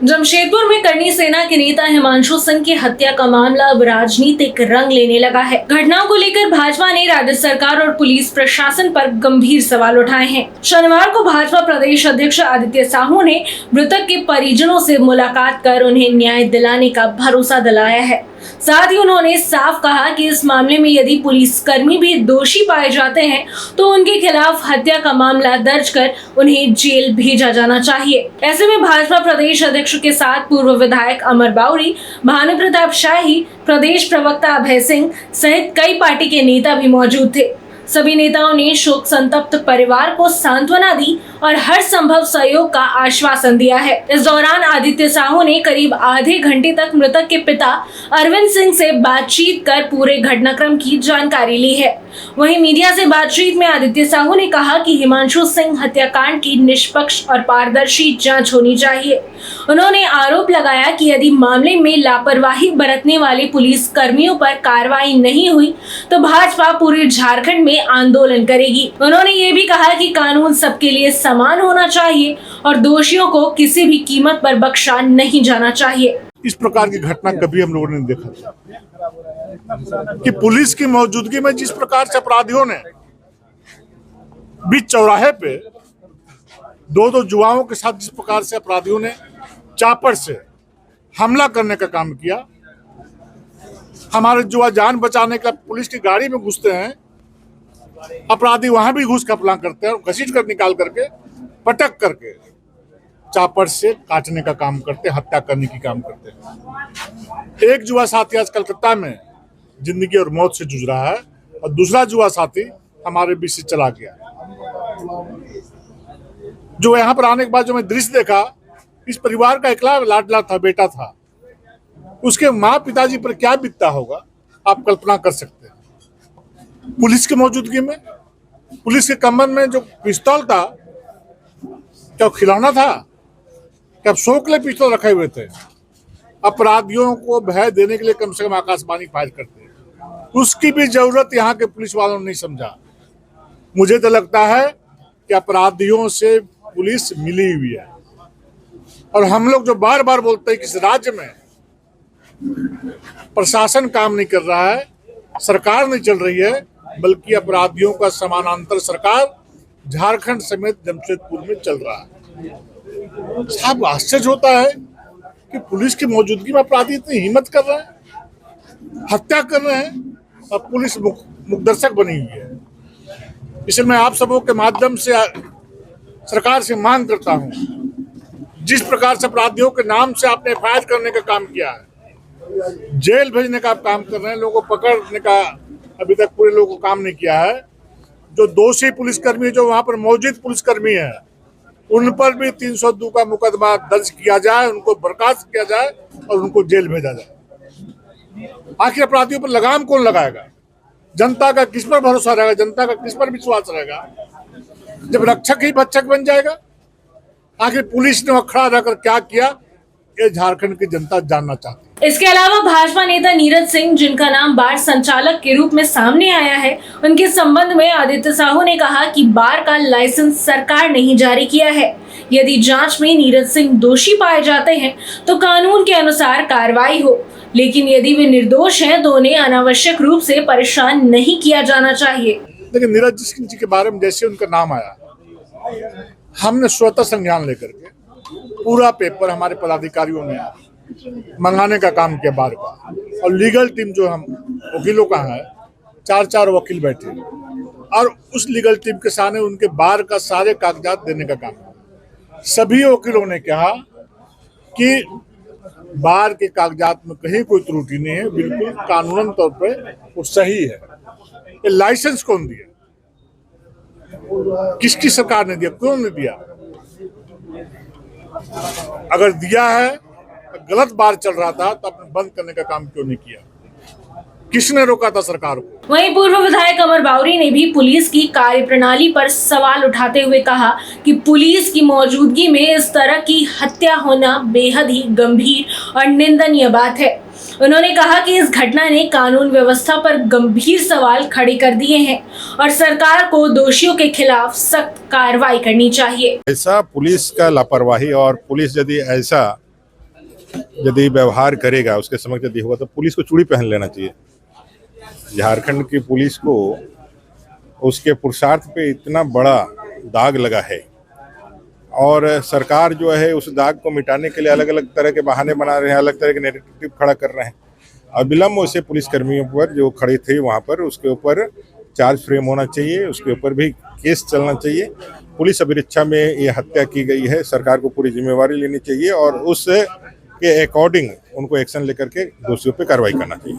जमशेदपुर में करनी सेना के नेता हिमांशु सिंह की हत्या का मामला अब राजनीतिक रंग लेने लगा है। घटनाओं को लेकर भाजपा ने राज्य सरकार और पुलिस प्रशासन पर गंभीर सवाल उठाए हैं। शनिवार को भाजपा प्रदेश अध्यक्ष आदित्य साहू ने मृतक के परिजनों से मुलाकात कर उन्हें न्याय दिलाने का भरोसा दिलाया है। साथ ही उन्होंने साफ कहा कि इस मामले में यदि पुलिसकर्मी भी दोषी पाए जाते हैं तो उनके खिलाफ हत्या का मामला दर्ज कर उन्हें जेल भेजा जाना चाहिए। ऐसे में भाजपा प्रदेश अध्यक्ष के साथ पूर्व विधायक अमर बाउरी, भानु प्रताप शाही, प्रदेश प्रवक्ता अभय सिंह सहित कई पार्टी के नेता भी मौजूद थे। सभी नेताओं ने शोक संतप्त परिवार को सांत्वना दी और हर संभव सहयोग का आश्वासन दिया है। इस दौरान आदित्य साहू ने करीब आधे घंटे तक मृतक के पिता अरविंद सिंह से बातचीत कर पूरे घटनाक्रम की जानकारी ली है। वहीं मीडिया से बातचीत में आदित्य साहू ने कहा कि हिमांशु सिंह हत्याकांड की निष्पक्ष और पारदर्शी जांच होनी चाहिए। उन्होंने आरोप लगाया कि यदि मामले में लापरवाही बरतने वाले पुलिस कर्मियों पर कार्रवाई नहीं हुई तो भाजपा पूरे झारखंड में आंदोलन करेगी। उन्होंने ये भी कहा कि कानून सबके लिए समान होना चाहिए और दोषियों को किसी भी कीमत पर बख्शा नहीं जाना चाहिए। इस प्रकार की घटना कभी हम लोगों ने देखा था कि पुलिस की मौजूदगी में जिस प्रकार से अपराधियों ने बीच चौराहे पे दो युवाओं के साथ जिस प्रकार से अपराधियों ने चापर से हमला करने का काम किया, हमारे युवा जान बचाने का पुलिस की गाड़ी में घुसते हैं, अपराधी वहां भी घुस का प्लान करते हैं और घसीट कर निकाल करके पटक करके चापर से काटने का काम करते, हत्या करने की काम करते हैं। एक युवा साथी आज कलकत्ता में जिंदगी और मौत से जूझ रहा है और दूसरा युवा साथी हमारे बीच से चला गया। जो यहाँ पर आने के बाद जो मैं दृश्य देखा, इस परिवार का इकला लाडला था, बेटा था, उसके माँ पिताजी पर क्या बीतता होगा आप कल्पना कर सकते हैं। पुलिस की मौजूदगी में, पुलिस के कमर में जो पिस्तौल था, क्या खिलौना था? क्या शौक के लिए पिस्तौल रखे हुए थे? अपराधियों को भय देने के लिए कम से कम आकाशवाणी फायर करते, उसकी भी जरूरत यहाँ के पुलिस वालों ने नहीं समझा। मुझे तो लगता है कि अपराधियों से पुलिस मिली हुई है और हम लोग जो बार बार बोलते हैं कि इस राज्य में प्रशासन काम नहीं कर रहा है, सरकार नहीं चल रही है, बल्कि अपराधियों का समानांतर सरकार झारखंड समेत जमशेदपुर में चल रहा है। साहब आश्चर्य होता है कि पुलिस की मौजूदगी में अपराधी इतनी हिम्मत कर रहे हैं, हत्या कर रहे हैं और पुलिस मुखदर्शक बनी हुई है। इसलिए मैं आप सबों के माध्यम से सरकार से मांग करता हूं, जिस प्रकार से अपराधियों के नाम से आपने एफआईआर करने का काम किया है, जेल भेजने का आप काम कर रहे हैं, लोगों को पकड़ने का अभी तक पूरे लोगों को काम नहीं किया है। जो दोषी पुलिसकर्मी, जो वहां पर मौजूद पुलिसकर्मी है, उन पर भी 302 का मुकदमा दर्ज किया जाए, उनको बर्खास्त किया जाए और उनको जेल भेजा जाए। आखिर अपराधियों पर लगाम कौन लगाएगा? जनता का किस पर भरोसा रहेगा? जनता का किस पर विश्वास रहेगा जब रक्षक ही भक्षक बन जाएगा? आखिर पुलिस ने खड़ा रहकर क्या किया, ये झारखंड की जनता जानना चाहती है। इसके अलावा भाजपा नेता नीरज सिंह, जिनका नाम बार संचालक के रूप में सामने आया है, उनके संबंध में आदित्य साहू ने कहा कि बार का लाइसेंस सरकार ने ही जारी किया है। यदि जांच में नीरज सिंह दोषी पाए जाते हैं तो कानून के अनुसार कार्रवाई हो, लेकिन यदि वे निर्दोष हैं तो उन्हें अनावश्यक रूप से परेशान नहीं किया जाना चाहिए। लेकिन नीरज सिंह जी के बारे में जैसे उनका नाम आया, हमने स्वतः संज्ञान लेकर के पूरा पेपर हमारे पदाधिकारियों ने मंगाने का काम किया बार का, और लीगल टीम जो हम वकीलों का है, 4 वकील बैठे और उस लीगल टीम के सामने उनके बार का सारे कागजात देने का काम किया। सभी वकीलों ने कहा कि बार के कागजात में कहीं कोई त्रुटि नहीं है, बिल्कुल कानूनन तौर पे वो सही है। ये लाइसेंस कौन दिया, किसकी सरकार ने दिया, क्यों नहीं दिया? अगर दिया है, गलत बार चल रहा था तो आपने बंद करने का काम क्यों नहीं किया? किसने रोका था सरकार को? वहीं पूर्व विधायक अमर बाउरी ने भी पुलिस की कार्यप्रणाली पर सवाल उठाते हुए कहा कि पुलिस की मौजूदगी में इस तरह की हत्या होना बेहद ही गंभीर और निंदनीय बात है। उन्होंने कहा कि इस घटना ने कानून व्यवस्था पर गंभीर सवाल खड़े कर दिए हैं और सरकार को दोषियों के खिलाफ सख्त कार्रवाई करनी चाहिए। ऐसा पुलिस का लापरवाही और पुलिस यदि ऐसा यदि व्यवहार करेगा, उसके समक्ष यदि होगा, तो पुलिस को चूड़ी पहन लेना चाहिए। झारखंड की पुलिस को उसके पुरुषार्थ पे इतना बड़ा दाग लगा है और सरकार जो है उस दाग को मिटाने के लिए अलग अलग तरह के बहाने बना रहे हैं, अलग तरह के नैरेटिव खड़ा कर रहे हैं। अविलंब उसे पुलिस कर्मियों पर जो खड़े थे वहाँ पर उसके ऊपर चार्ज फ्रेम होना चाहिए, उसके ऊपर भी केस चलना चाहिए। पुलिस अभिरक्षा में ये हत्या की गई है, सरकार को पूरी जिम्मेवारी लेनी चाहिए और उस के अकॉर्डिंग उनको एक्शन लेकर के दोषियों पे कार्रवाई करना चाहिए।